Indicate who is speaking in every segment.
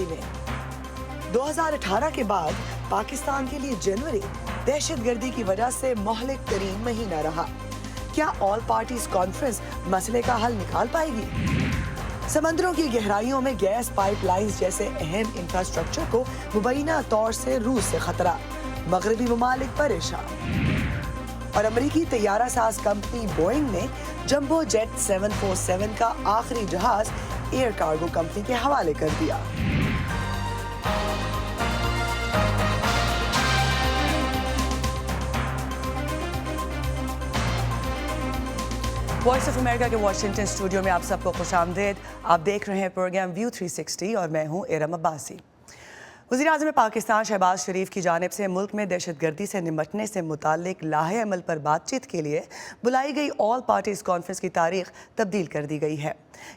Speaker 1: کرانسی میں 2018 کے بعد پاکستان کے لیے جنوری دہشت گردی کی وجہ سے مہلک ترین مہینہ رہا. کیا آل پارٹیز کانفرنس مسئلے کا حل نکال پائے گی؟ سمندروں کی گہرائیوں میں گیس پائپ لائنز جیسے اہم انفراسٹرکچر کو مبینہ طور سے روس سے خطرہ، مغربی ممالک پریشان. اور امریکی طیارہ ساز کمپنی بوئنگ نے جمبو جیٹ 747 کا آخری جہاز ایئر کارگو کمپنی کے حوالے کر دیا. وائس آف امریکہ کے واشنگٹن اسٹوڈیو میں آپ سب کو خوش آمدید. آپ دیکھ رہے ہیں پروگرام ویو 360 اور میں ہوں ارم عباسی. وزیر اعظم پاکستان شہباز شریف کی جانب سے ملک میں دہشت گردی سے نمٹنے سے متعلق لاہے عمل پر بات چیت کے لیے بلائی گئی آل پارٹیز کانفرنس کی تاریخ تبدیل کر دی گئی ہے.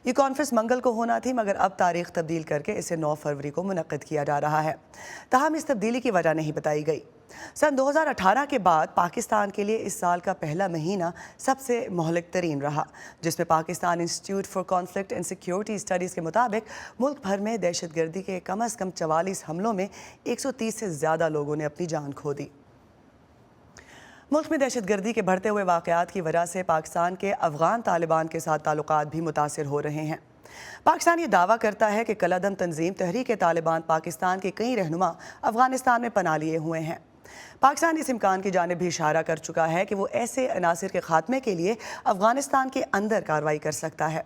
Speaker 1: یہ کانفرنس منگل کو ہونا تھی مگر اب تاریخ تبدیل کر کے اسے 9 فروری کو منعقد کیا جا رہا ہے. تاہم اس تبدیلی کی وجہ نہیں بتائی گئی. سن 2018 کے بعد پاکستان کے لیے اس سال کا پہلا مہینہ سب سے مہلک ترین رہا، جس میں Pakistan institute for conflict and security studies کے مطابق ملک بھر میں دہشت گردی کے کم از کم 44 حملوں میں 130 سے زیادہ لوگوں نے اپنی جان کھو دی. ملک میں دہشت گردی کے بڑھتے ہوئے واقعات کی وجہ سے پاکستان کے افغان طالبان کے ساتھ تعلقات بھی متاثر ہو رہے ہیں. پاکستان یہ دعویٰ کرتا ہے کہ کالعدم تنظیم تحریک طالبان پاکستان کے کئی رہنما افغانستان میں پناہ لیے ہوئے ہیں. پاکستان اس امکان کی جانب بھی اشارہ کر چکا ہے کہ وہ ایسے عناصر کے خاتمے کے لیے افغانستان کے اندر کارروائی کر سکتا ہے.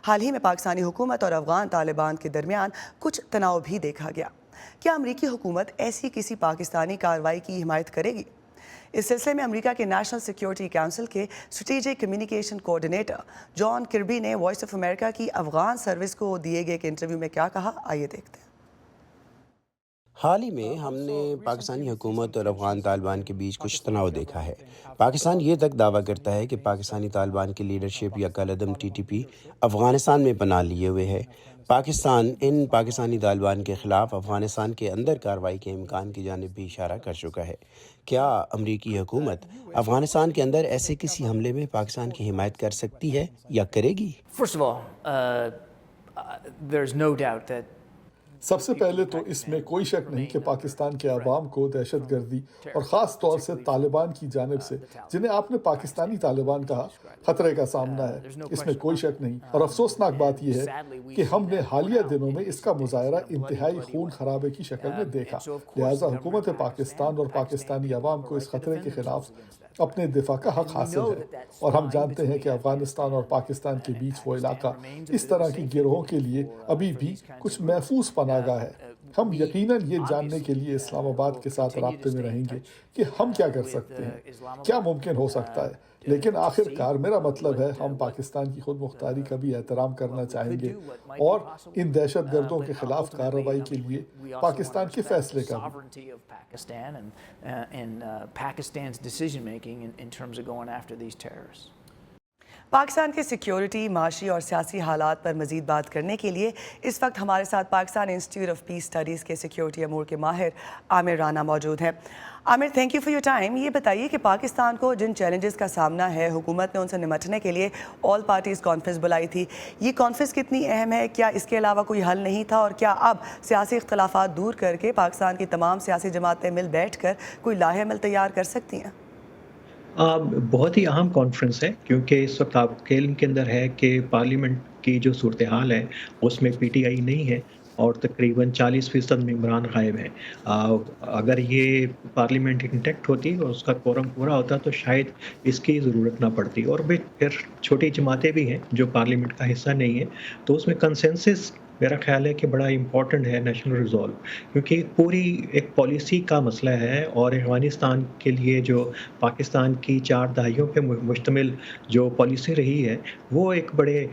Speaker 1: حال ہی میں پاکستانی حکومت اور افغان طالبان کے درمیان کچھ تناؤ بھی دیکھا گیا. کیا امریکی حکومت ایسی کسی پاکستانی کارروائی کی حمایت کرے گی؟ اس سلسلے میں امریکہ کے نیشنل سیکیورٹی کونسل کے اسٹریٹجک کمیونیکیشن کوآرڈینیٹر جان کربی نے وائس آف امریکہ کی افغان سروس کو دیے گئے ایک انٹرویو میں کیا کہا، آئیے دیکھتے ہیں.
Speaker 2: حال ہی میں ہم نے پاکستانی حکومت اور افغان طالبان کے بیچ کچھ تناؤ دیکھا ہے. پاکستان یہ تک دعویٰ کرتا ہے کہ پاکستانی طالبان کی لیڈرشپ یا کالعدم TTP افغانستان میں پناہ لیے ہوئے ہے. پاکستان ان پاکستانی طالبان کے خلاف افغانستان کے اندر کارروائی کے امکان کی جانب بھی اشارہ کر چکا ہے. کیا امریکی حکومت افغانستان کے اندر ایسے کسی حملے میں پاکستان کی حمایت کر سکتی ہے یا کرے گی؟
Speaker 3: First of all, there's no doubt that
Speaker 4: سب سے پہلے تو اس میں کوئی شک نہیں کہ پاکستان کے عوام کو دہشت گردی اور خاص طور سے طالبان کی جانب سے، جنہیں آپ نے پاکستانی طالبان کہا، خطرے کا سامنا ہے. اس میں کوئی شک نہیں. اور افسوسناک بات یہ ہے کہ ہم نے حالیہ دنوں میں اس کا مظاہرہ انتہائی خون خرابے کی شکل میں دیکھا. لہٰذا حکومت پاکستان اور پاکستانی عوام کو اس خطرے کے خلاف اپنے دفاع کا حق حاصل ہے. اور ہم جانتے ہیں کہ افغانستان اور پاکستان کے بیچ وہ علاقہ اس طرح کی گروہوں کے لیے ابھی بھی کچھ محفوظ پناہ گاہ ہے. ہم یقیناً یہ جاننے کے لیے اسلام آباد کے ساتھ رابطے میں رہیں گے کہ ہم کیا کر سکتے ہیں، کیا ممکن ہو سکتا ہے. لیکن آخر کار میرا مطلب ہے ہم پاکستان کی خود مختاری کا بھی احترام کرنا چاہیں گے اور ان دہشت گردوں کے خلاف کارروائی کے لیے پاکستان کے فیصلے کا بھی.
Speaker 1: پاکستان کے سیکیورٹی، معاشی اور سیاسی حالات پر مزید بات کرنے کے لیے اس وقت ہمارے ساتھ Pakistan institute of peace studies کے سیکیورٹی امور کے ماہر عامر رانا موجود ہیں. Aamir, thank you for your time. یہ بتائیے کہ پاکستان کو جن چیلنجز کا سامنا ہے، حکومت نے ان سے نمٹنے کے لیے آل پارٹیز کانفرنس بلائی تھی. یہ کانفرنس کتنی اہم ہے؟ کیا اس کے علاوہ کوئی حل نہیں تھا؟ اور کیا اب سیاسی اختلافات دور کر کے پاکستان کی تمام سیاسی جماعتیں مل بیٹھ کر کوئی لاہے عمل تیار کر سکتی ہیں؟
Speaker 5: بہت ہی اہم کانفرنس ہے، کیونکہ اس وقت آپ کے علم کے اندر ہے کہ پارلیمنٹ کی جو صورتحال ہے اس میں PTI نہیں ہے اور تقریباً 40% ممبران غائب ہیں. اگر یہ پارلیمنٹ انٹیکٹ ہوتی اور اس کا کورم پورا ہوتا تو شاید اس کی ضرورت نہ پڑتی. اور پھر چھوٹی جماعتیں بھی ہیں جو پارلیمنٹ کا حصہ نہیں ہیں، تو اس میں کنسنسس میرا خیال ہے کہ بڑا امپورٹنٹ ہے، نیشنل ریزولو، کیونکہ پوری ایک پالیسی کا مسئلہ ہے. اور افغانستان کے لیے جو پاکستان کی 4 دہائیوں پہ مشتمل جو پالیسی رہی ہے وہ ایک بڑے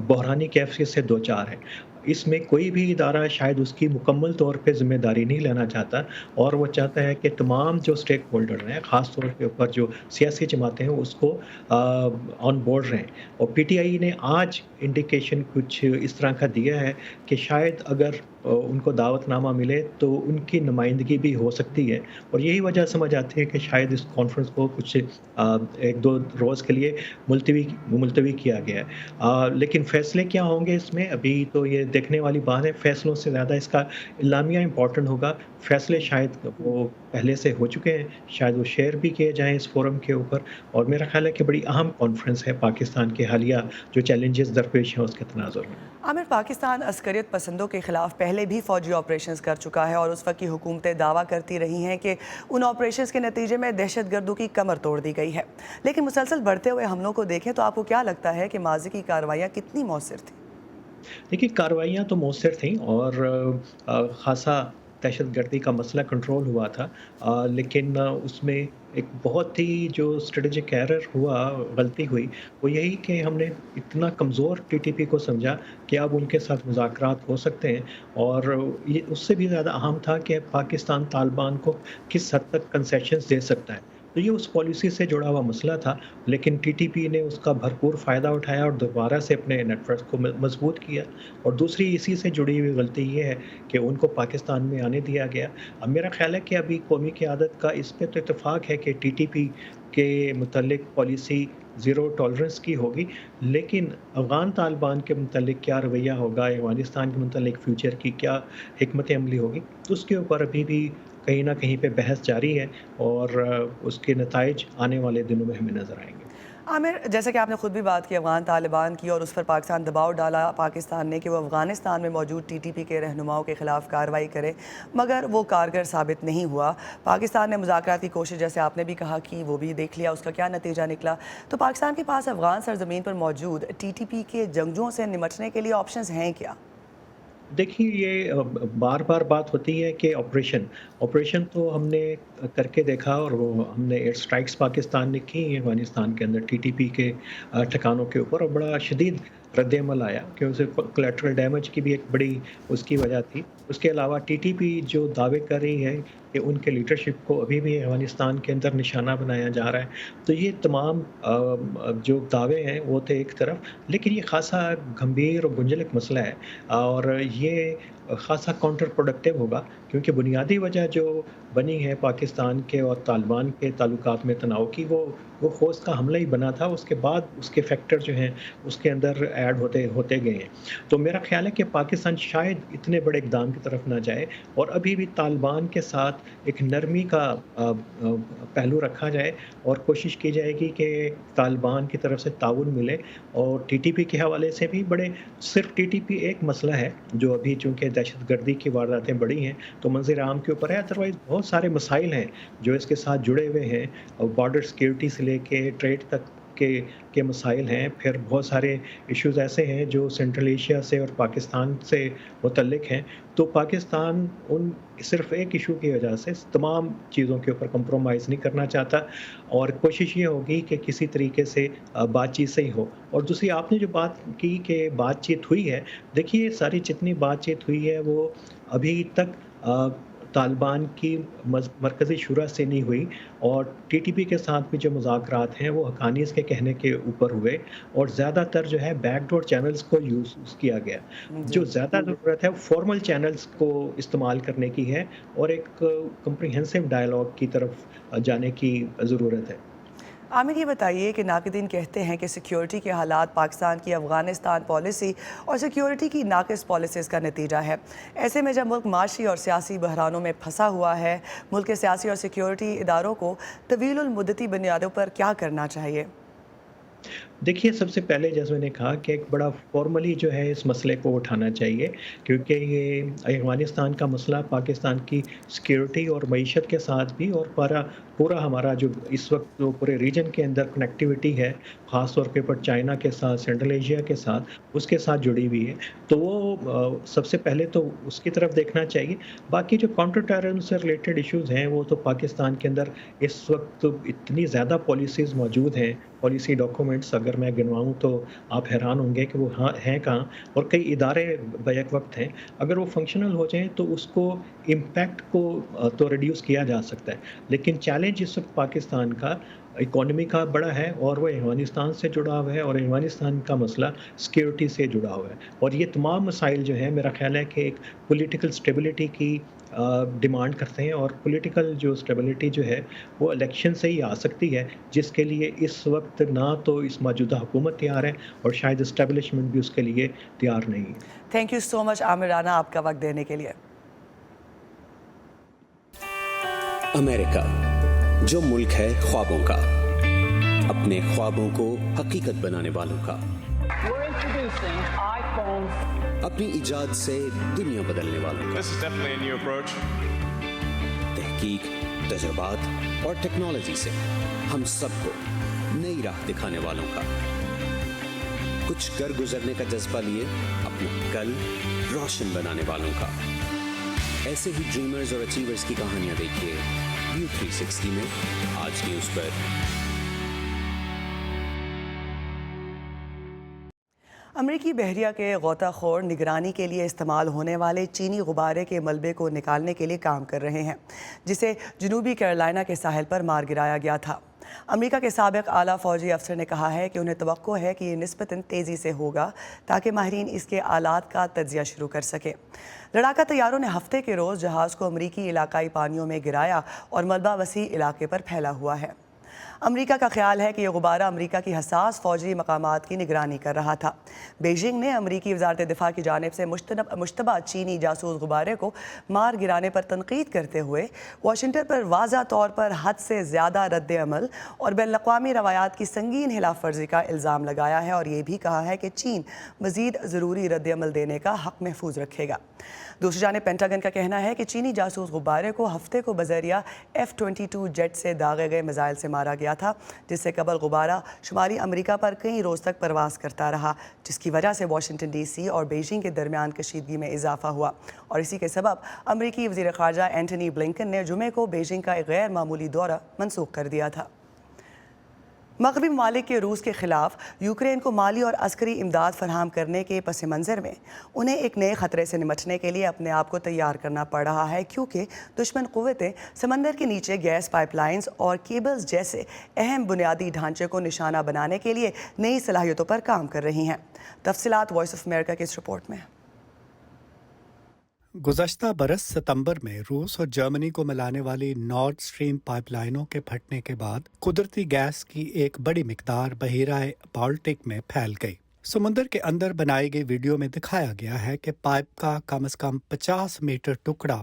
Speaker 5: بحرانی کیفیت سے دوچار ہے. اس میں کوئی بھی ادارہ شاید اس کی مکمل طور پہ ذمہ داری نہیں لینا چاہتا، اور وہ چاہتا ہے کہ تمام جو اسٹیک ہولڈر ہیں، خاص طور کے اوپر جو سیاسی جماعتیں ہیں، اس کو آن بورڈ رہیں. اور PTI نے آج انڈیکیشن کچھ اس طرح کا دیا ہے کہ شاید اگر ان کو दावतनामा मिले तो उनकी नुमाइंदगी भी हो सकती है और यही वजह समझ आती है कि शायद इस कॉन्फ्रेंस को कुछ 1-2 रोज़ के लिए मुलतवी किया गया है। लेकिन फ़ैसले क्या होंगे इसमें अभी तो ये देखने वाली बात है। फ़ैसलों से ज़्यादा इसका एलामिया इम्पोर्टेंट होगा। फ़ैसले शायद वो पहले से हो चुके हैं, शायद वो शेयर भी किए जाएँ इस फ़ोरम के ऊपर और मेरा ख़्याल है कि बड़ी अहम कॉन्फ्रेंस है पाकिस्तान के हालिया जो चैलेंजेस दरपेश हैं उसके तनाज़ुर में।
Speaker 1: आमिर, पाकिस्तान अस्करियत पसंदों के खिलाफ पहले भी फौजी ऑपरेशंस कर चुका है और उस वक्त की हुकूमतें दावा करती रही हैं कि उन ऑपरेशंस के नतीजे में दहशतगर्दों की कमर तोड़ दी गई है। लेकिन मुसलसल बढ़ते हुए हमलों को देखें तो आपको क्या लगता है कि माजी की कार्रवाइयाँ कितनी मौसर थी?
Speaker 5: देखिए, कार्रवाइयाँ तो मौसर थीं और ख़ासा दहशतगर्दी का मसला कंट्रोल हुआ था। लेकिन उसमें एक बहुत ही जो स्ट्रेटेजिक एरर हुआ, गलती हुई, वो यही कि हमने इतना कमज़ोर टीटीपी को समझा कि अब उनके साथ मुज़ाकरात हो सकते हैं और ये उससे भी ज़्यादा अहम था कि पाकिस्तान तालिबान को किस हद तक कंसेशंस दे सकता है। तो ये उस पॉलिसी से जुड़ा हुआ मसला था, लेकिन टीटीपी ने उसका भरपूर फ़ायदा उठाया और दोबारा से अपने नेटवर्क को मज़बूत किया और दूसरी इसी से जुड़ी हुई गलती ये है कि उनको पाकिस्तान में आने दिया गया। अब मेरा ख़्याल है कि अभी कौमी क़यादत का इस पे तो इत्तेफ़ाक है कि टीटीपी के मुतल्लिक़ पॉलिसी ज़ीरो टॉलरेंस की होगी, लेकिन अफ़गान तालिबान के मुतल्लिक़ क्या रवैया होगा, अफ़गानिस्तान के मुतल्लिक़ फ्यूचर की क्या हिकमत अमली होगी, तो उसके ऊपर अभी भी कहीं न कहीं पे बहस जारी है और उसके नताइज आने वाले दिनों में हमें नज़र आएँगे।
Speaker 1: आमिर, जैसे कि आपने खुद भी बात की अफ़गान तालिबान की और उस पर पाकिस्तान दबाव डाला पाकिस्तान ने कि वो अफ़गानिस्तान में मौजूद टीटीपी के रहनुमाओं के ख़िलाफ़ कार्रवाई करे, मगर वो कारगर साबित नहीं हुआ। पाकिस्तान ने मुज़ाकरात की कोशिश, जैसे आपने भी कहा, की, वो भी देख लिया, उसका क्या नतीजा निकला। तो पाकिस्तान के पास अफ़गान सरज़मीन पर मौजूद टीटीपी के जंगजुओं से निमटने के लिए ऑप्शंस हैं क्या?
Speaker 5: देखिए, ये बार-बार बात होती है कि ऑपरेशन तो हमने करके देखा और वो हमने एयर स्ट्राइक्स पाकिस्तान ने की अफ़गानिस्तान के अंदर टीटीपी के ठिकानों के ऊपर और बड़ा शदीद रद्द-ए-अमल आया कि उसे कोलैटरल डैमेज की भी एक बड़ी उसकी वजह थी। उसके अलावा टीटीपी जो दावे कर रही है कि उनके लीडरशिप को अभी भी अफ़गानिस्तान के अंदर निशाना बनाया जा रहा है। तो ये तमाम जो दावे हैं वो थे एक तरफ, लेकिन ये ख़ासा गंभीर और गुंजलिक मसला है और ये ख़ासा काउंटर प्रोडक्टिव होगा क्योंकि बुनियादी वजह जो बनी है पाकिस्तान के और तालिबान के ताल्लुकात में तनाव की वो ख़ोस्त का हमला ही बना था। उसके बाद उसके फैक्टर जो हैं उसके अंदर ऐड होते गए हैं। तो मेरा ख़्याल है कि पाकिस्तान शायद इतने बड़े इक़दाम की तरफ ना जाए और अभी भी तालिबान के साथ एक नरमी का पहलू रखा जाए और कोशिश की जाएगी कि तालिबान की तरफ से ताउन मिले और टीटीपी के हवाले से भी सिर्फ टीटीपी एक मसला है जो अभी चूँकि दहशतगर्दी की वारदातें बढ़ी हैं तो मंज़िल आम के ऊपर है। अदरवाइज़ बहुत सारे मसाइल हैं जो इसके साथ जुड़े हुए हैं और बॉर्डर सिक्योरिटी से लेके ट्रेड तक के मसाइल हैं। फिर बहुत सारे इश्यूज़ ऐसे हैं जो सेंट्रल एशिया से और पाकिस्तान से मुतल्लिक़ हैं। तो पाकिस्तान उन सिर्फ़ एक इशू की वजह से तमाम चीज़ों के ऊपर कंप्रोमाइज़ नहीं करना चाहता और कोशिश ये होगी कि किसी तरीके से बातचीत से ही हो। और दूसरी आपने जो बात की कि बातचीत हुई है, देखिए सारी जितनी बातचीत हुई है वो अभी तक तालिबान की मरकज़ी शुरा से नहीं हुई और टीटीपी के साथ भी जो मुज़ाकरात हैं वो हक़ानी के कहने के ऊपर हुए और ज़्यादातर जो है बैकडोर चैनल्स को यूज़ किया गया। जो ज़्यादा ज़रूरत है वो फॉर्मल चैनल्स को इस्तेमाल करने की है और एक कम्प्रिहेंसिव डायलॉग की तरफ जाने की ज़रूरत है।
Speaker 1: आमिर, ये बताइए कि नाक़िदीन कहते हैं कि सिक्योरिटी के हालात पाकिस्तान की अफ़गानिस्तान पॉलिसी और सिक्योरिटी की नाक़िस पॉलिसीज़ का नतीजा है। ऐसे में जब मुल्क माशी और सियासी बहरानों में फंसा हुआ है, मुल्क के सियासी और सिक्योरिटी इदारों को तवील मुद्दती बुनियादों पर क्या करना चाहिए?
Speaker 5: देखिए, सबसे पहले जैसे मैंने कहा कि एक बड़ा फॉर्मली जो है इस मसले को उठाना चाहिए क्योंकि ये अफ़गानिस्तान का मसला पाकिस्तान की सिक्योरिटी और मईशत के साथ भी और पूरा हमारा जो इस वक्त जो पूरे रीजन के अंदर कनेक्टिविटी है, ख़ास तौर पे पर चाइना के साथ, सेंट्रल एशिया के साथ, उसके साथ जुड़ी हुई है। तो वो सबसे पहले तो उसकी तरफ देखना चाहिए। बाकी जो काउंटर टेररिज्म से रिलेटेड इश्यूज़ हैं वो तो पाकिस्तान के अंदर इस वक्त इतनी ज़्यादा पॉलिसीज़ मौजूद हैं, पॉलिसी डॉक्यूमेंट्स अगर मैं गिनवाऊँ तो आप हैरान होंगे कि वो हैं कहाँ, और कई इदारे बैक वक़्त हैं। अगर वो फ़ंक्शनल हो जाएँ तो उसको इम्पैक्ट को तो रिड्यूस किया जा सकता है। लेकिन चैलेंज इस वक़्त पाकिस्तान का इकॉनमी का बड़ा है, और वो अफ़गानिस्तान से जुड़ा हुआ है, और अफ़गानिस्तान का मसला सिक्योरिटी से जुड़ा हुआ है। और ये तमाम मसाइल जो हैं, मेरा ख़्याल है कि एक पॉलिटिकल स्टेबिलिटी की डिमांड करते हैं, और पॉलिटिकल जो स्टेबिलिटी जो है वो इलेक्शन से ही आ सकती है, जिसके लिए इस वक्त ना तो इस मौजूदा हुकूमत तैयार है, और शायद इस्टेब्लिशमेंट भी उसके लिए तैयार नहीं है।
Speaker 1: Thank you so much Aamir Rana, आपका वक्त देने के लिए।
Speaker 2: अमेरिका, जो मुल्क है ख्वाबों का, अपने ख्वाबों को हकीकत बनाने वालों का, अपनी इजाद से दुनिया बदलने वालों का, तहकीक, तजुर्बात और टेक्नोलॉजी से हम सबको नई राह दिखाने वालों का, कुछ कर गुजरने का जज्बा लिए अपना कल रोशन बनाने वालों का। ऐसे ही ड्रीमर्स और अचीवर्स की कहानियां देखिए व्यू 360 में आज न्यूज़ पर।
Speaker 1: अमरीकी बहरिया के गौताखोर निगरानी के लिए इस्तेमाल होने वाले चीनी गुब्बारे के मलबे को निकालने के लिए काम कर रहे हैं, जिसे जनूबी कैरोलिना के साहिल पर मार गिराया गया था। अमेरिका के साबिक आला फौजी अफसर ने कहा है कि उन्हें तवक्को है कि ये निस्बतन तेज़ी से होगा ताकि माहिरीन इसके आलात का तज्जिया शुरू कर सकें। लड़ाका तैयारों ने हफ्ते के रोज़ जहाज़ को अमरीकी इलाकाई पानियों में गिराया और मलबा वसी इलाके पर फैला हुआ है। अमेरिका का ख्याल है कि यह गुब्बारा अमेरिका की हसास फौजी मकामात की निगरानी कर रहा था। बीजिंग ने अमेरिकी वजारत दिफा की जानिब से मुश्तबा चीनी जासूस गुब्बारे को मार गिराने पर तनकीद करते हुए वाशिंगटन पर वाज़ा तौर पर हद से ज़्यादा रद्द अमल और बैनुल-अक़वामी रवायात की संगीन खिलाफ वर्जी का इल्ज़ाम लगाया है, और ये भी कहा है कि चीन मज़ीद ज़रूरी रद्द अमल देने का हक़ महफूज रखेगा। दूसरी जानिब पेंटागन का कहना है कि चीनी जासूस गुब्बारे को हफ्ते को बजरिया F-22 जेट से दागे गए मिसाइल से मारा गया था, जिससे कबल गुब्बारा शुमाली अमेरिका पर कई रोज़ तक परवास करता रहा, जिसकी वजह से वाशिंगटन DC और बीजिंग के दरमियान कशीदगी में इजाफा हुआ। और इसी के सबब अमेरिकी वज़ीर ख़ारजा एंटनी ब्लिंकन ने जुमे को बीजिंग का एक गैर मामूली दौरा मनसूख कर दिया था। मग़रबी ममालिक के रूस के ख़िलाफ़ यूक्रेन को माली और अस्करी इमदाद फराहम करने के पस मंज़र में उन्हें एक नए ख़तरे से निमटने के लिए अपने आप को तैयार करना पड़ रहा है, क्योंकि दुश्मन क़ुव्वतें समंदर के नीचे गैस पाइपलाइंस और केबल्स जैसे अहम बुनियादी ढांचे को निशाना बनाने के लिए नई सलाहियतों पर काम कर रही हैं। तफसीलात वॉइस ऑफ अमेरिका की इस रिपोर्ट में।
Speaker 6: गुज़श्ता बरस सितंबर में रूस और जर्मनी को मिलाने वाली नॉर्ड स्ट्रीम पाइपलाइनों के फटने के बाद कुदरती गैस की एक बड़ी मिकदार बहीराए बाल्टिक में फैल गई। समुद्र के अंदर बनाई गई वीडियो में दिखाया गया है कि पाइप का कम से कम 50 मीटर टुकड़ा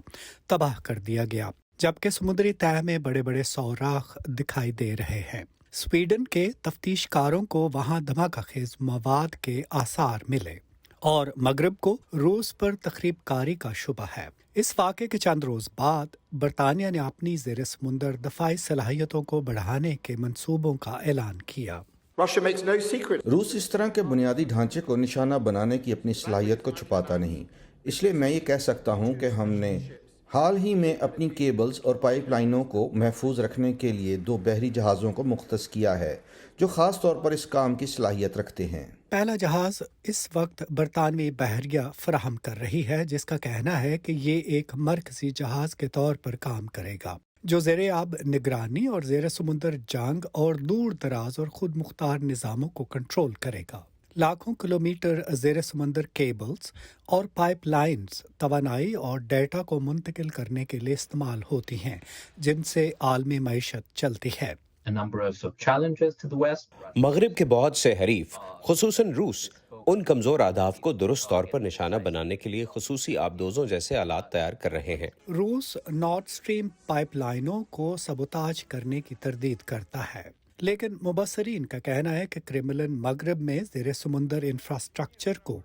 Speaker 6: तबाह कर दिया गया, जबकि समुद्री तह में बड़े बड़े सौराख दिखाई दे रहे हैं। स्वीडन के तफ्तीशकारों को वहां धमाकाखेज मवाद के आसार मिले और मगरब को रूस पर तखरीबकारी का शुबा है। इस वाक़े के चंद रोज़ बाद बरतानिया ने अपनी ज़ेर समुंदर दफ़ाई सलाहियतों को बढ़ाने के मंसूबों का ऐलान किया।
Speaker 7: रूस इस तरह के बुनियादी ढांचे को निशाना बनाने की अपनी सलाहियत को छुपाता नहीं, इसलिए मैं ये कह सकता हूँ कि हमने हाल ही में अपनी केबल्स और पाइपलाइनों को महफूज रखने के लिए 2 बहरी जहाज़ों को मुख्तस किया है, जो ख़ास तौर पर इस काम की सलाहियत रखते हैं।
Speaker 6: पहला जहाज़ इस वक्त बरतानवी बहरिया फराहम कर रही है, जिसका कहना है कि ये एक मरकजी जहाज़ के तौर पर काम करेगा, जो ज़ेरे आब निगरानी और ज़ेर समुंदर जंग और दूर दराज और खुद मुख्तार निज़ामों को कंट्रोल करेगा। लाखों किलोमीटर ज़ेर समुंदर केबल्स और पाइपलाइंस तवानाई और डेटा को मुंतकिल करने के लिए इस्तेमाल होती हैं, जिनसे आलमी मईशत चलती है।
Speaker 2: मगरिब के बहुत से हरीफ, खुसूसन रूस, उन कमज़ोर अहदाफ को दुरुस्त तौर पर निशाना बनाने के लिए खुसूसी आबदोज़ों जैसे आलात तैयार कर रहे हैं।
Speaker 6: रूस नॉर्ड स्ट्रीम पाइपलाइनों को सबोताज करने की तरदीद करता है, लेकिन मुबसरीन का कहना है कि क्रेमलिन मगरब में ज़ेरे समुंदर इंफ्रास्ट्रक्चर को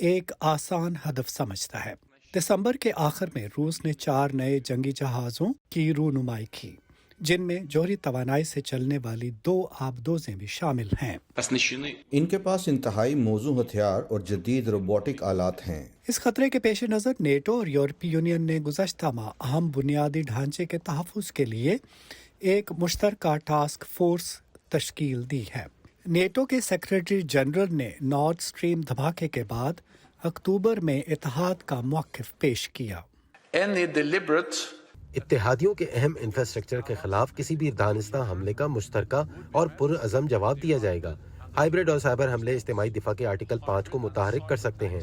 Speaker 6: एक आसान हदफ समझता है। दिसंबर के आखिर में रूस ने 4 नए जंगी जहाज़ों की रूनुमाई की, जिनमें जोहरी तवानाई से चलने वाली 2 आबदोज़ें भी शामिल हैं।
Speaker 7: इनके पास इंतहाई मौजू हथियार और जदीद रोबोटिक आलात हैं।
Speaker 6: इस खतरे के पेश नज़र नेटो और यूरोपीय यूनियन ने गुज़श्ता माह अहम बुनियादी ढांचे के तहफ़्फ़ुज़ के लिए एक मुश्तरका टास्क फोर्स तश्कील दी है। नेटो के सेक्रेटरी जनरल ने नॉर्थ स्ट्रीम धमाके के बाद अक्टूबर में इत्तेहाद का मौक़िफ़ पेश किया।
Speaker 8: इत्तेहादियों के अहम इंफ्रास्ट्रक्चर के खिलाफ किसी भी दानिस्ता हमले का मुश्तरका और पुरअज़म जवाब दिया जाएगा। हाइब्रिड और साइबर हमले इज्तिमाई दिफा के आर्टिकल 5 को मुतहर्रिक कर सकते हैं।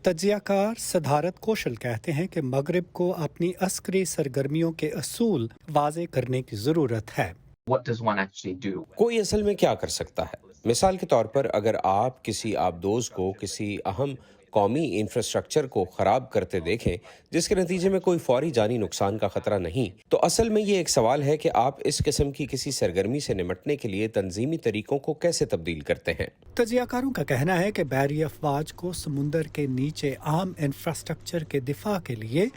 Speaker 6: तज्ज़ियाकार सदारत कौशल कहते हैं कि मगरिब को अपनी अस्करी सरगर्मियों के असूल वाज़े करने की ज़रूरत है।
Speaker 2: कोई असल में क्या कर सकता है? मिसाल के तौर पर अगर आप किसी आबदोज को किसी अहम कौमी इंफ्रास्ट्रक्चर को ख़राब करते देखें जिसके नतीजे में कोई फौरी जानी नुकसान का ख़तरा नहीं, तो असल में ये एक सवाल है कि आप इस किस्म की किसी सरगर्मी से निमटने के लिए तंजीमी तरीक़ों को कैसे तब्दील करते हैं।
Speaker 6: तज्ज़ियाकारों का कहना है कि बहरी अफवाज को समुंदर के नीचे आम इंफ्रास्ट्रक्चर के दिफा के लिए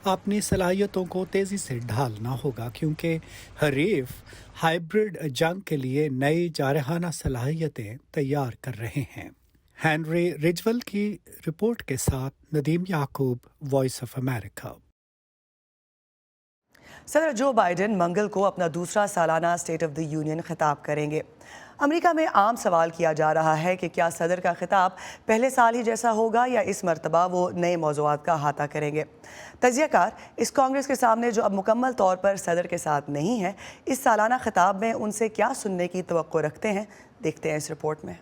Speaker 6: अपनी सलाहियतों को तेज़ी से ढालना होगा, क्योंकि हरीफ हाइब्रिड जंग के लिए नई जारहाना सलाहियतें तैयार कर रहे हैं। हेनरी रिजवल की रिपोर्ट के साथ नदीम याकूब, वॉइस ऑफ अमेरिका।
Speaker 1: सदर जो बाइडेन मंगल को अपना दूसरा सालाना स्टेट ऑफ द यूनियन खिताब करेंगे। अमेरिका में आम सवाल किया जा रहा है कि क्या सदर का खिताब पहले साल ही जैसा होगा या इस मरतबा वो नए मौज़ूआत का अहाता करेंगे। तज्ज़ियाकार इस कांग्रेस के सामने जो अब मुकम्मल तौर पर सदर के साथ नहीं है, इस सालाना खिताब में उनसे क्या सुनने की तवक्को रखते हैं, देखते हैं इस रिपोर्ट में।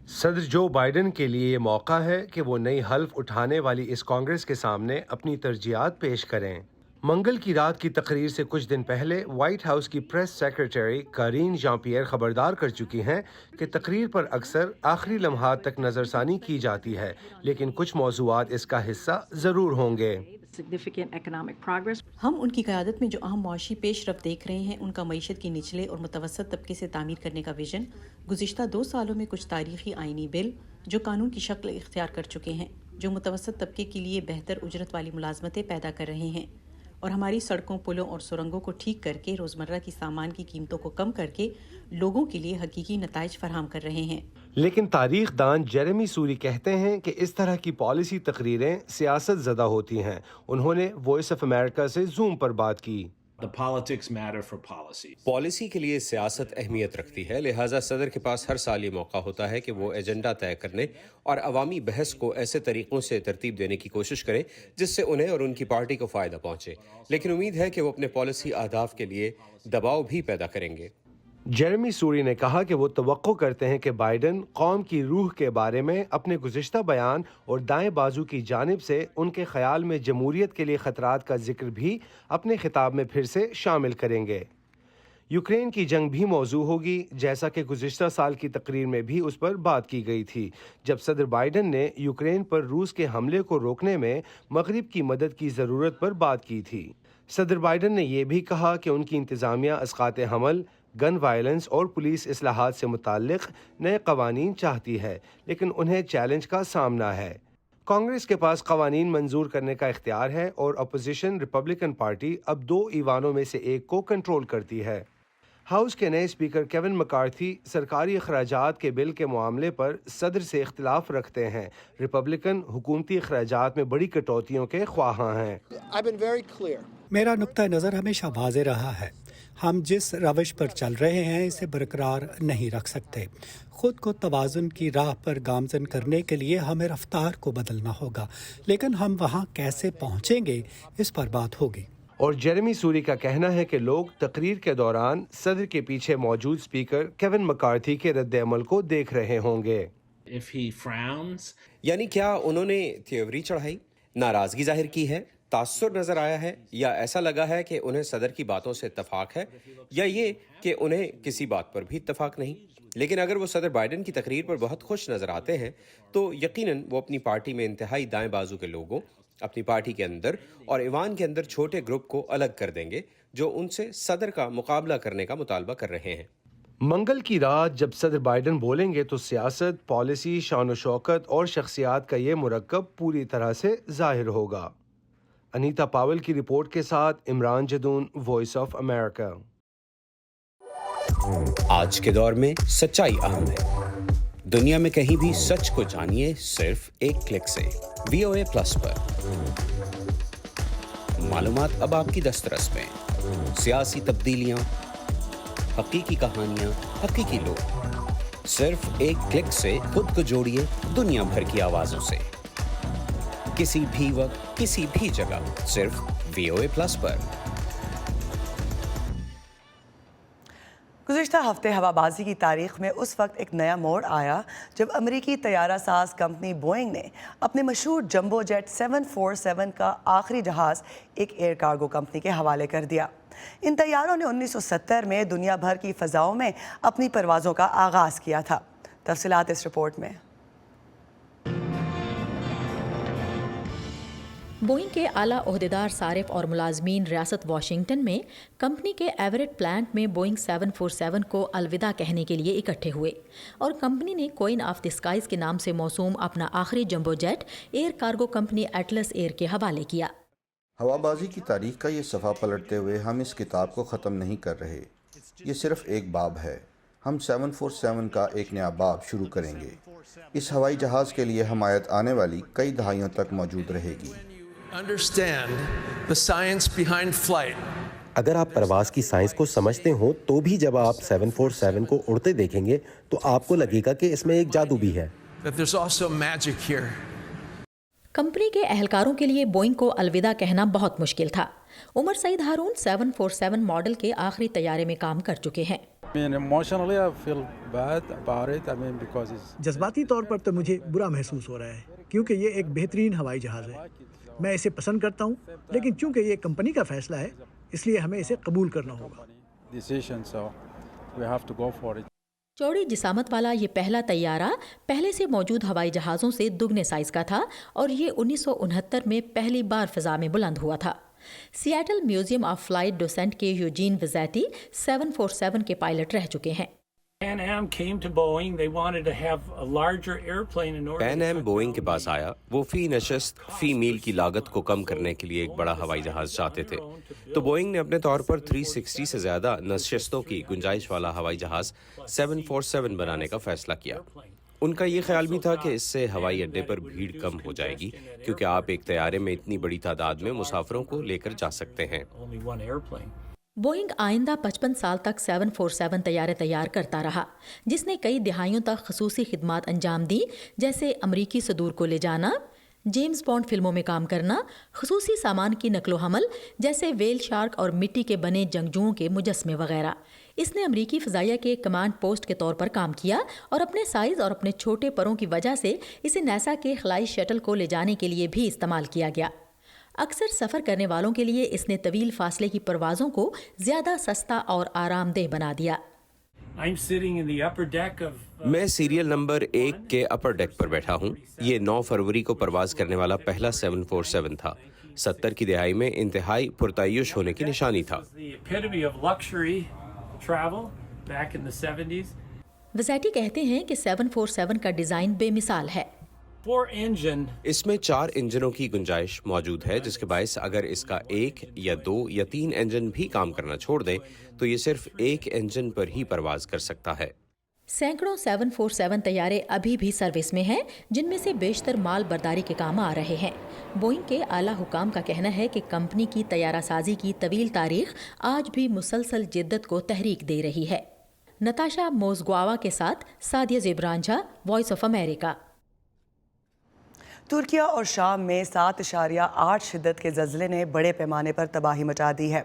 Speaker 8: सदर जो बाइडेन के लिए ये मौका है कि वो नई हल्फ उठाने वाली इस कांग्रेस के सामने अपनी तरजीहात पेश करें। मंगल की रात की तकरीर से कुछ दिन पहले व्हाइट हाउस की प्रेस सेक्रेटरी कारीन जॉन पियर खबरदार कर चुकी हैं कि तकरीर पर अक्सर आखिरी लम्हात तक नज़रसानी की जाती है, लेकिन कुछ मौज़ूआत इसका हिस्सा ज़रूर होंगे।
Speaker 9: हम उनकी क़यादत में जो अहम मुआशी पेशरफ्त देख रहे हैं, उनका मईशत की निचले और मुतवसत तबके से तामीर करने का विजन, गुज़िश्ता 2 सालों में कुछ तारीखी आइनी बिल जो कानून की शक्ल इख्तियार कर चुके हैं, जो मुतवसत तबके के लिए बेहतर उजरत वाली मुलाजमतें पैदा कर रहे हैं और हमारी सड़कों, पुलों और सुरंगों को ठीक करके रोज़मर्रा की सामान की कीमतों को कम करके लोगों के लिए हकीकी नताइज फराहम कर रहे हैं।
Speaker 8: लेकिन तारीख दान जेरेमी सूरी कहते हैं कि इस तरह की पॉलिसी तकरीरें सियासत ज़दा होती हैं। उन्होंने वॉइस ऑफ अमेरिका से जूम पर बात की।
Speaker 2: पॉलिसी के लिए सियासत अहमियत रखती है, लिहाजा सदर के पास हर साल ये मौका होता है कि वो एजेंडा तय करने और अवामी बहस को ऐसे तरीक़ों से तरतीब देने की कोशिश करें जिससे उन्हें और उनकी पार्टी को फ़ायदा पहुँचे। लेकिन उम्मीद है कि वो अपने पॉलिसी अहदाफ के लिए दबाव भी पैदा करेंगे।
Speaker 8: जेरेमी सूरी ने कहा कि वो तवक्को करते हैं कि बाइडेन कौम की रूह के बारे में अपने गुज़िश्ता बयान और दाएं बाजू की जानिब से उनके ख्याल में जमहूरियत के लिए ख़तरात का जिक्र भी अपने खिताब में फिर से शामिल करेंगे। यूक्रेन की जंग भी मौजू होगी, जैसा कि गुज़िश्ता साल की तकरीर में भी उस पर बात की गई थी, जब सदर बाइडेन ने यूक्रेन पर रूस के हमले को रोकने में मगरिब की मदद की ज़रूरत पर बात की थी। सदर बाइडेन ने यह भी कहा कि उनकी इंतज़ामिया अस्कात हमल, गन वायलेंस और पुलिस इस्लाहात से मुताल्लिक़ नए कवानीन चाहती है, लेकिन उन्हें चैलेंज का सामना है। कांग्रेस के पास कवानीन मंजूर करने का इख्तियार है और अपोजिशन रिपब्लिकन पार्टी अब 2 ईवानों में से एक को कंट्रोल करती है। हाउस के नए स्पीकर केविन मैकार्थी सरकारी अखराजात के बिल के मामले पर सदर से इख्तिलाफ रखते हैं। रिपब्लिकन हुकूमती अखराजात में बड़ी कटौतियों के ख्वाहां हैं।
Speaker 6: मेरा नुक्ता नज़र हमेशा वाज़े रहा है, हम जिस रवश पर चल रहे हैं इसे बरकरार नहीं रख सकते। खुद को तवाज़ुन की राह पर गामज़न करने के लिए हमें रफ्तार को बदलना होगा, लेकिन हम वहाँ कैसे पहुँचेंगे इस पर बात होगी।
Speaker 8: और जेरेमी सूरी का कहना है कि लोग तकरीर के दौरान सदर के पीछे मौजूद स्पीकर केविन मैकार्थी के रद्द-ए-अमल को देख रहे होंगे।
Speaker 2: यानी क्या उन्होंने थियोरी चढ़ाई, नाराज़गी जाहिर की है, तासुर नजर आया है, या ऐसा लगा है कि उन्हें सदर की बातों से इत्तफाक है, या ये कि उन्हें किसी बात पर भी इत्तफाक नहीं। लेकिन अगर वो सदर बाइडेन की तकरीर पर बहुत खुश नजर आते हैं तो यकीनन वो अपनी पार्टी में इंतहाई दाएं बाजू के लोगों, अपनी पार्टी के अंदर और ईवान के अंदर छोटे ग्रुप को अलग कर देंगे जो उनसे सदर का मुकाबला करने का मुतालबा कर रहे हैं।
Speaker 8: मंगल की रात जब सदर बाइडेन बोलेंगे तो सियासत, पॉलिसी, शान शौकत और शख्सियात का ये मुरक्कब पूरी तरह से जाहिर होगा। अनीता पावेल की रिपोर्ट के साथ Imran Jadoon, voice of America.
Speaker 2: आज के दौर में सच्चाई अहम है। दुनिया में कहीं भी सच को जानिए सिर्फ एक क्लिक से। VOA प्लस पर मालूमात अब आपकी दस्तरस में। सियासी तब्दीलियां, حقیقی کہانیاں، حقیقی لوگ، صرف ایک کلک سے خود کو جوڑیے دنیا بھر کی آوازوں سے، کسی بھی وقت، کسی بھی جگہ، صرف VOA+ پر۔
Speaker 1: گزشتہ ہفتے ہوا بازی کی تاریخ میں اس وقت ایک نیا موڑ آیا جب امریکی طیارہ ساز کمپنی بوئنگ نے اپنے مشہور جمبو جیٹ 747 کا آخری جہاز ایک ایئر کارگو کمپنی کے حوالے کر دیا۔ ان طیاروں نے 1970 میں دنیا بھر کی فضاؤں میں اپنی پروازوں کا آغاز کیا تھا۔ تفصیلات اس رپورٹ میں۔
Speaker 9: بوئنگ کے اعلیٰ عہدیدار صارف اور ملازمین ریاست واشنگٹن میں کمپنی کے ایوریٹ پلانٹ میں بوئنگ 747 کو الوداع کہنے کے لیے اکٹھے ہوئے اور کمپنی نے کوئن آف دی اسکائز کے نام سے موسوم اپنا آخری jumbo jet air cargo company Atlas Air کے حوالے کیا۔
Speaker 7: ہوا بازی کی تاریخ کا یہ صفحہ پلٹتے ہوئے ہم اس کتاب کو ختم نہیں کر رہے، یہ صرف ایک باب ہے۔ ہم 747 کا ایک نیا باب شروع کریں گے۔ اس ہوائی جہاز کے لیے حمایت آنے والی کئی دہائیوں تک موجود رہے گی۔
Speaker 10: اگر آپ پرواز کی سائنس کو سمجھتے ہوں تو بھی جب آپ 747 کو اڑتے دیکھیں گے تو آپ کو لگے گا کہ اس میں ایک جادو بھی ہے۔
Speaker 9: کمپنی کے اہلکاروں کے لیے بوئنگ کو الوداع کہنا بہت مشکل تھا۔ عمر سعید ہارون 747 ماڈل کے آخری طیارے میں کام کر چکے ہیں۔
Speaker 11: جذباتی طور پر تو مجھے برا محسوس ہو رہا ہے کیونکہ یہ ایک بہترین ہوائی جہاز ہے، میں اسے پسند کرتا ہوں، لیکن چونکہ یہ کمپنی کا فیصلہ ہے اس لیے ہمیں اسے قبول کرنا ہوگا۔
Speaker 9: چوڑی جسامت والا یہ پہلا طیارہ پہلے سے موجود ہوائی جہازوں سے دگنے سائز کا تھا اور یہ 1969 میں پہلی بار فضا میں بلند ہوا تھا۔ سیاٹل میوزیم آف فلائٹ ڈوسینٹ کے یوجین وزیٹی 747 کے پائلٹ رہ چکے ہیں۔
Speaker 2: پین ایم بوئنگ کے پاس آیا، وہ فی نشست فی میل کی لاگت کو کم کرنے کے لیے ایک بڑا ہوائی جہاز چاہتے تھے، تو بوئنگ نے اپنے طور پر 360 سے زیادہ نشستوں کی گنجائش والا ہوائی جہاز 747 بنانے کا فیصلہ کیا۔ ان کا یہ خیال بھی تھا کہ اس سے ہوائی اڈے پر بھیڑ کم ہو جائے گی کیونکہ آپ ایک طیارے میں اتنی بڑی تعداد میں مسافروں کو لے کر جا سکتے ہیں۔
Speaker 9: بوئنگ آئندہ 55 سال تک 747 طیارے تیار کرتا رہا، جس نے کئی دہائیوں تک خصوصی خدمات انجام دی، جیسے امریکی صدور کو لے جانا، جیمز بانڈ فلموں میں کام کرنا، خصوصی سامان کی نقل و حمل جیسے ویل شارک اور مٹی کے بنے جنگجوؤں کے مجسمے وغیرہ۔ اس نے امریکی فضائیہ کے کمانڈ پوسٹ کے طور پر کام کیا اور اپنے سائز اور اپنے چھوٹے پروں کی وجہ سے اسے ناسا کے خلائی شٹل کو لے جانے کے لیے بھی استعمال کیا گیا۔ اکثر سفر کرنے والوں کے لیے اس نے طویل فاصلے کی پروازوں کو زیادہ سستا اور آرام دہ بنا دیا۔
Speaker 2: میں سیریل نمبر 1 کے اپر ڈیک پر بیٹھا ہوں۔ یہ 9 فروری کو پرواز کرنے والا پہلا 747 تھا۔ 70 کی دہائی میں انتہائی پرتعیش ہونے کی نشانی تھا۔
Speaker 9: وزیٹی کہتے ہیں کہ 747 کا ڈیزائن بے مثال ہے۔
Speaker 2: اس میں 4 انجنوں کی گنجائش موجود ہے، جس کے باعث اگر اس کا 1 یا 2 یا 3 انجن بھی کام کرنا چھوڑ دیں تو یہ صرف ایک انجن پر ہی پرواز کر سکتا ہے۔
Speaker 9: سینکڑوں 747 طیارے ابھی بھی سروس میں ہیں، جن میں سے بیشتر مال برداری کے کام آ رہے ہیں۔ بوئنگ کے اعلیٰ حکام کا کہنا ہے کہ کمپنی کی طیارہ سازی کی طویل تاریخ آج بھی مسلسل جدت کو تحریک دے رہی ہے۔ نتاشا موزگواوا کے ساتھ Sadia زیبرانجھا، voice of America.
Speaker 1: Türkiye اور شام میں 7.8 شدت کے زلزلے نے بڑے پیمانے پر تباہی مچا دی ہے۔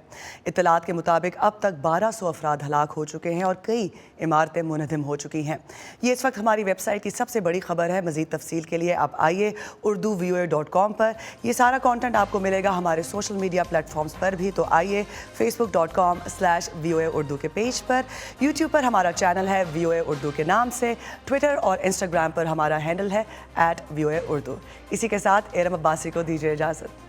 Speaker 1: اطلاعات کے مطابق اب تک 1200 افراد ہلاک ہو چکے ہیں اور کئی عمارتیں منہدم ہو چکی ہیں۔ یہ اس وقت ہماری ویب سائٹ کی سب سے بڑی خبر ہے۔ مزید تفصیل کے لیے آپ آئیے اردو VOA.com پر۔ یہ سارا کانٹینٹ آپ کو ملے گا ہمارے سوشل میڈیا پلیٹ فارمز پر بھی، تو آئیے facebook.com/VOA اردو کے پیج پر، یوٹیوب پر ہمارا چینل ہے VOA اردو کے نام سے، ٹویٹر اور انسٹاگرام پر ہمارا ہینڈل ہے @VOA اردو۔ اسی کے ساتھ ارم عباسی کو دیجیے اجازت۔